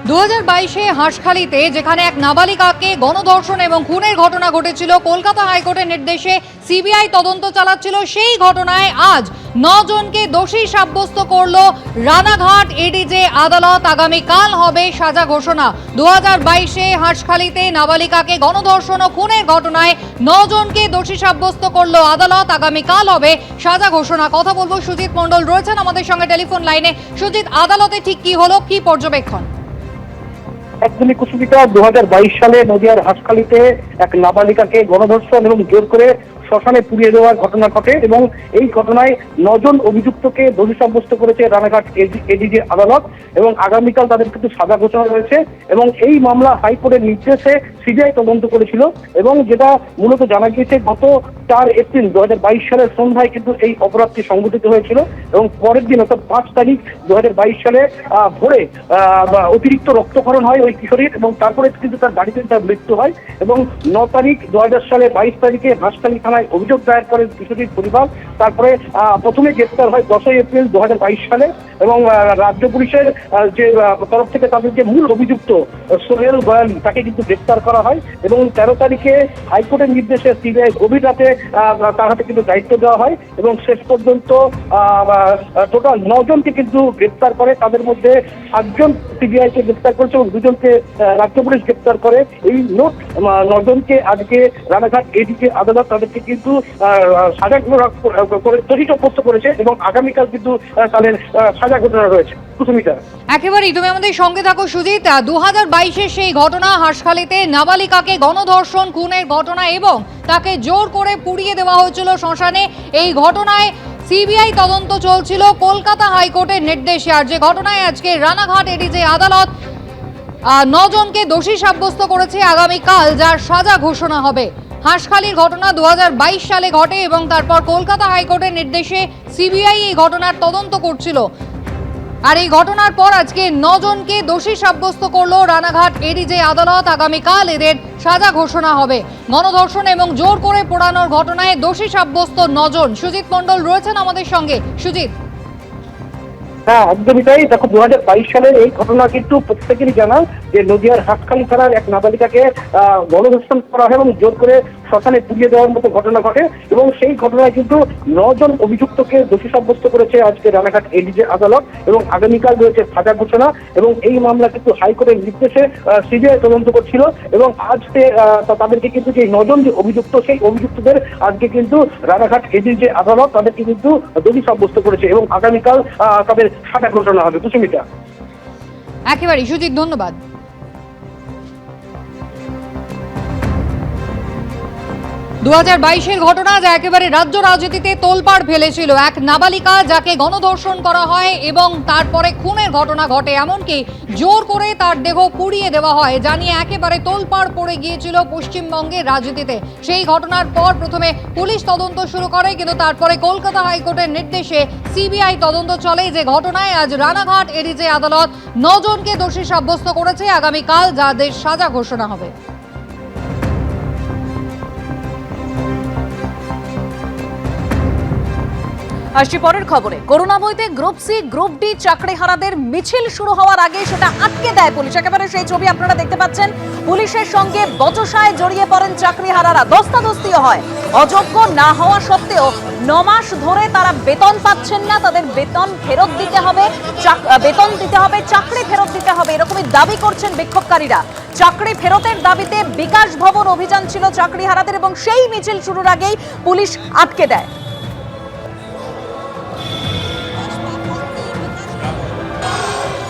2022-এ হাঁসখালিতে যেখানে এক নাবালিকাকে গণধর্ষণ এবং খুনের ঘটনা ঘটেছিল, কলকাতা হাইকোর্টের নির্দেশে সিবিআই তদন্ত চালাচ্ছিল। সেই ঘটনায় আজ 9 জনকে দোষী সাব্যস্ত করল রানাঘাট এডিজে আদালত। আগামীকাল হবে সাজা ঘোষণা। 2022-এ হাঁসখালিতে নাবালিকাকে গণধর্ষণ ও খুনের ঘটনায় 9 জনকে দোষী সাব্যস্ত করল আদালত। আগামীকাল হবে সাজা ঘোষণা। কথা বলবো সুজিত মণ্ডল, রয়েছেন আমাদের সঙ্গে টেলিফোন লাইনে। সুজিত, আদালতে ঠিক কি হলো, কি পর্যবেক্ষণ? একদমই কুসুমিতা, 2022 সালে নদিয়ার হাঁসখালিতে এক নাবালিকাকে গণধর্ষণ এবং জোর করে শ্মশানে পুড়িয়ে দেওয়ার ঘটনা ঘটে এবং এই ঘটনায় 9 জন অভিযুক্তকে দোষী সাব্যস্ত করেছে রানাঘাট এডিজে আদালত এবং আগামীকাল তাদের কিন্তু সাজা ঘোষণা রয়েছে। এবং এই মামলা হাইকোর্টের নির্দেশে সিবিআই তদন্ত করেছিল এবং যেটা মূলত জানা গিয়েছে গত 4 এপ্রিল 2022 সালের সন্ধ্যায় কিন্তু এই অপরাধটি সংঘটিত হয়েছিল এবং পরের দিন অর্থাৎ 5 তারিখ 2022 সালে ভোরে অতিরিক্ত রক্তক্ষরণ হয় ওই কিশোরীর এবং তারপরে কিন্তু তার গাড়িতে তার মৃত্যু হয় এবং 9 তারিখ 2000 সালে 22 তারিখে হাঁসখালি থানায় অভিযোগ দায়ের করেন কিশোরীর পরিবার। তারপরে প্রথমে গ্রেপ্তার হয় 10 এপ্রিল 2022 সালে এবং রাজ্য পুলিশের যে তরফ থেকে তাদের যে মূল অভিযুক্ত সোহেল বয়ালি তাকে কিন্তু গ্রেপ্তার করা হয় এবং 13 তারিখে হাইকোর্টের নির্দেশে সিবিআই গভীর রাতে তার হাতে কিন্তু দায়িত্ব দেওয়া হয় এবং শেষ পর্যন্ত টোটাল 9 জনকে কিন্তু গ্রেপ্তার করে। তাদের মধ্যে 7 জন সিবিআই কে গ্রেপ্তার করেছে এবং 2 জনকে রাজ্য পুলিশ গ্রেপ্তার করে। এই মোট 9 জনকে আজকে রানাঘাট এডিজে আদালত তাদেরকে কিন্তু সাজা করে দোষী সাব্যস্ত করেছে এবং আগামীকাল কিন্তু তাদের সাজা ঘটনা রয়েছে। কুসুমিতা, একেবারেই তুমি আমাদের সঙ্গে থাকো। সুজিত, 2022-এর সেই ঘটনা, হাঁসখালিতে নাবালিকাকে গণধর্ষণ খুনের ঘটনা এবং তাকে জোর করে পুড়িয়ে দেওয়া হয়েছিল শ্মশানে। এই ঘটনায় সিবিআই তদন্ত চলছিল কলকাতা হাইকোর্টের নির্দেশে। আর যে ঘটনায় আজকে রানাঘাট এডিজে আদালত 9 জনকে দোষী সাব্যস্ত করেছে, আগামীকাল যার সাজা ঘোষণা হবে। হাঁসখালির ঘটনা 2022 সালে ঘটে এবং তারপর কলকাতা হাইকোর্টের নির্দেশে সিবিআই এই ঘটনার তদন্ত করছিল। আর এই ঘটনার পর আজকে 9 জনকে দোষী সাব্যস্ত করলো রানাঘাট এডিজে আদালত। আগামীকাল এদের সাজা ঘোষণা হবে। গণধর্ষণ এবং জোর করে পোড়ানোর ঘটনায় দোষী সাব্যস্ত 9 জন। সুজিত মণ্ডল রয়েছেন আমাদের সঙ্গে। সুজিত, হ্যাঁ একদমই তাই। দেখো, 2022 সালের এই ঘটনা কিন্তু প্রত্যেকেরই জানা যে নদিয়ার হাঁসখালি থানার এক নাবালিকাকে গণধর্ষণ করা হয় এবং জোর করে শ্মশানে পুড়িয়ে দেওয়ার মতো ঘটনা ঘটে এবং সেই ঘটনায় কিন্তু 9 জন অভিযুক্তকে দোষী সাব্যস্ত করেছে আজকে রানাঘাট এডিজে আদালত এবং আগামীকাল রয়েছে সাজা ঘোষণা। এবং এই মামলা কিন্তু হাইকোর্টের নির্দেশে সিবিআই তদন্ত করছিল এবং আজকে তাদেরকে কিন্তু যে 9 জন যে অভিযুক্ত, সেই অভিযুক্তদের আজকে কিন্তু রানাঘাট এডিজে আদালত তাদেরকে কিন্তু দোষী সাব্যস্ত করেছে এবং আগামীকাল তাদের সাজা ঘোষণা হবে। কুসুমিতা, একেবারেই সুজিত, ধন্যবাদ। 2022-এর ঘটনা যা একেবারে রাজ্য রাজনীতিতে তোলপাড় ফেলেছিল। এক নাবালিকা যাকে গণধর্ষণ করা হয় এবং তারপরে খুনের ঘটনা ঘটে, এমনকি জোর করে তার দেহ পুড়িয়ে দেওয়া হয়, জানিয়ে একেবারে তোলপাড় পড়ে গিয়েছিল পশ্চিমবঙ্গের রাজনীতিতে। সেই ঘটনার পর প্রথমে পুলিশ তদন্ত শুরু করে, কিন্তু তারপরে কলকাতা হাইকোর্টের নির্দেশে সিবিআই তদন্ত চলে। যে ঘটনায় আজ রানাঘাট এডিজে আদালত 9 জনকে দোষী সাব্যস্ত করেছে, আগামীকাল যাদের সাজা ঘোষণা হবে। আসছি পরের খবরে। করুণাময়ীতে গ্রুপ সি গ্রুপ ডি চাকরিহারাদের মিছিল শুরু হওয়ার আগে সেটা আটকে দেয় পুলিশ। একেবারে সেই ছবি আপনারা দেখতে পাচ্ছেন। পুলিশের সঙ্গে বচসায় জড়িয়ে পড়েন চাকরিহারারা, ধস্তাধস্তিও হয়। অযোগ্য না হওয়া সত্ত্বেও 9 মাস ধরে তারা বেতন পাচ্ছেন না, তাদের বেতন ফেরত দিতে হবে, চাকরি ফেরত দিতে হবে, এরকমই দাবি করছেন বিক্ষোভকারীরা। চাকরি ফেরতের দাবিতে বিকাশ ভবন অভিযান ছিল চাকরিহারাদের এবং সেই মিছিল শুরুর আগেই পুলিশ আটকে দেয়।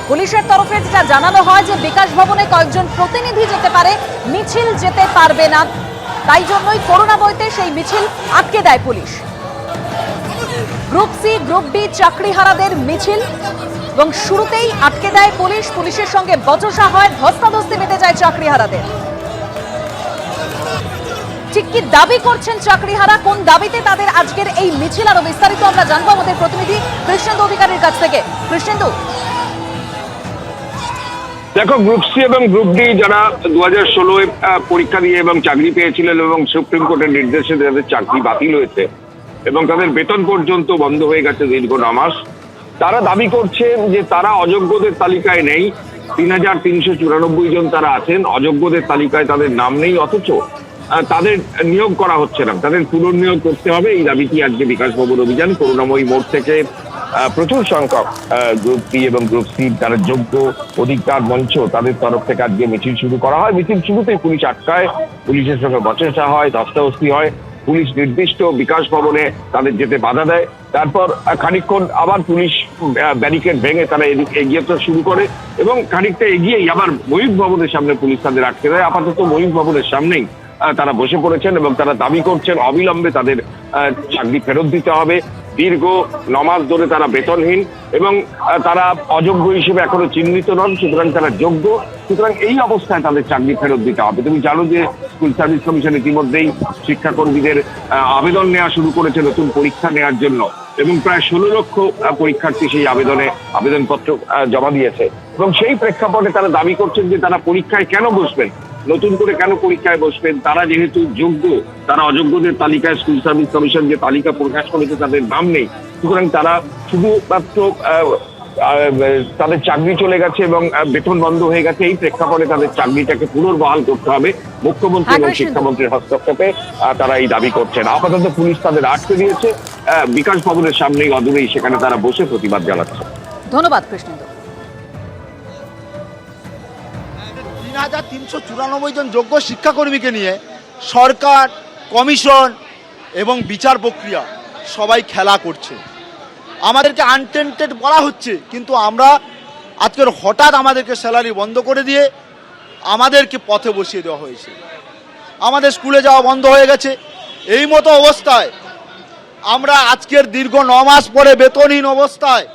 পুলিশের তরফে যেটা জানানো হয় যে বিকাশ ভবনে কয়েকজন প্রতিনিধি যেতে পারে, মিছিল যেতে পারবে না, তাই জন্যই করুণাময়ীতে সেই মিছিল আটকে দেয় police. Group C group D চাকরিহারাদের মিছিল এবং শুরুতেই আটকে দেয় পুলিশ। পুলিশের সঙ্গে বচসা হয়, ধস্তাধস্তি বেঁধে যায় চাকরিহারাদের। ঠিক কি দাবি করছেন চাকরিহারা, কোন দাবিতে তাদের আজকের এই মিছিল, আরো বিস্তারিত আমরা জানবো আমাদের প্রতিনিধি কৃষ্ণেন্দু অধিকারীর কাছ থেকে। কৃষ্ণেন্দু, দেখো, গ্রুপ সি এবং গ্রুপ ডি যারা 2016-এ পরীক্ষা দিয়ে এবং চাকরি পেয়েছিলেন এবং সুপ্রিম কোর্টের নির্দেশে তাদের চাকরি বাতিল হয়েছে এবং তাদের বেতন পর্যন্ত বন্ধ হয়ে গেছে দীর্ঘ 9 মাস, তারা দাবি করছে যে তারা অযোগ্যদের তালিকায় নেই 3394 জন তারা আছেন, অযোগ্যদের তালিকায় তাদের নাম নেই, অথচ তাদের নিয়োগ করা হচ্ছে না, তাদের পুনর্নিয়োগ করতে হবে। এই দাবিটি আজকে বিকাশ ভবন অভিযান করুণাময়ী মোড় থেকে প্রচুর সংখ্যক গ্রুপ বি এবং গ্রুপ সি তারা যোগ্য অধিকার মঞ্চ তাদের তরফ থেকে আজকে মিছিল শুরু করা হয়। মিছিল শুরুতেই পুলিশ আটকায়, পুলিশের সঙ্গে বচসা হয়, ধস্তাধস্তি হয়, পুলিশ নির্দিষ্ট বিকাশ ভবনে তাদের যেতে বাধা দেয়। তারপর খানিকক্ষণ আবার পুলিশ ব্যারিকেড ভেঙে তারা এগিয়ে শুরু করে এবং খানিকটা এগিয়েই আবার ময়ূখ ভবনের সামনে পুলিশ তাদের আটকে দেয়। আপাতত ময়ূখ ভবনের সামনেই তারা বসে পড়েছেন এবং তারা দাবি করছেন অবিলম্বে তাদের চাকরি ফেরত দিতে হবে। দীর্ঘ 9 মাস ধরে তারা বেতনহীন এবং তারা অযোগ্য হিসেবে এখনো চিহ্নিত নন, সুতরাং তারা যোগ্য, সুতরাং এই অবস্থায় তাদের চাকরি ফেরত দিতে হবে। তুমি জানো যে স্কুল সার্ভিস কমিশন ইতিমধ্যেই শিক্ষাকর্মীদের আবেদন নেওয়া শুরু করেছে নতুন পরীক্ষা নেওয়ার জন্য এবং প্রায় 16 লক্ষ পরীক্ষার্থী সেই আবেদনপত্র জমা দিয়েছে এবং সেই প্রেক্ষাপটে তারা দাবি করছেন যে তারা পরীক্ষায় কেন বসবেন, নতুন করে কেন পরীক্ষায় বসবেন। তারা যেহেতু যোগ্য, তারা অযোগ্যদের তালিকায় স্কুল সার্ভিস কমিশন যে তালিকা প্রকাশ করেছে তাদের নাম নেই, সুতরাং তারা শুধুমাত্র তাদের চাকরি চলে গেছে এবং বেতন বন্ধ হয়ে গেছে। এই প্রেক্ষাপটে তাদের চাকরিটাকে পুনর্বহাল করতে হবে। মুখ্যমন্ত্রী এবং শিক্ষামন্ত্রীর হস্তক্ষেপে তারা এই দাবি করছেন। আপাতত পুলিশ তাদের আটকে দিয়েছে বিকাশ ভবনের সামনেই, অদূরেই সেখানে তারা বসে প্রতিবাদ জানাচ্ছে। ধন্যবাদ কৃষ্ণেন্দু। 3394 জন যোগ্য শিক্ষাকর্মীকে নিয়ে সরকার, কমিশন এবং বিচার প্রক্রিয়া সবাই খেলা করছে। আমাদেরকে আনটেন্টেড বলা হচ্ছে, কিন্তু আমরা আজকের হঠাৎ আমাদেরকে স্যালারি বন্ধ করে দিয়ে আমাদেরকে পথে বসিয়ে দেওয়া হয়েছে। আমাদের স্কুলে যাওয়া বন্ধ হয়ে গেছে। এই মতো অবস্থায় আমরা আজকের দীর্ঘ 9 মাস পরে বেতনহীন অবস্থায়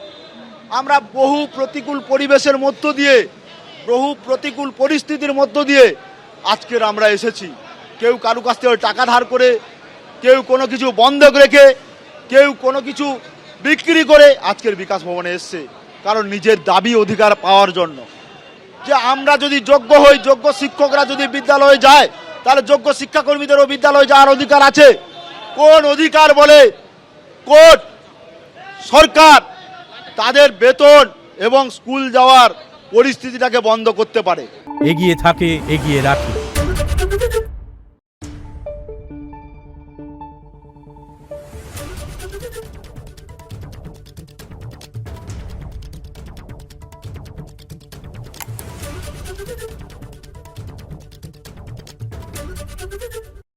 আমরা বহু প্রতিকূল পরিবেশের মধ্য দিয়ে, বহু প্রতিকূল পরিস্থিতির মধ্য দিয়ে আজকের আমরা এসেছি। কেউ কারু কাছ থেকে টাকা ধার করে, কেউ কোনো কিছু বন্ধক রেখে, কেউ কোনো কিছু বিক্রি করে আজকের বিকাশ ভবনে এসছে, কারণ নিজের দাবি অধিকার পাওয়ার জন্য। যে আমরা যদি যোগ্য হই, যোগ্য শিক্ষকরা যদি বিদ্যালয়ে যায়, তাহলে যোগ্য শিক্ষাকর্মীদেরও বিদ্যালয়ে যাওয়ার অধিকার আছে। কোন অধিকার বলে কোর্ট, সরকার তাদের বেতন এবং স্কুল যাওয়ার পরিস্থিতিটাকে বন্ধ করতে পারে? এগিয়ে থাকে, এগিয়ে রাখে।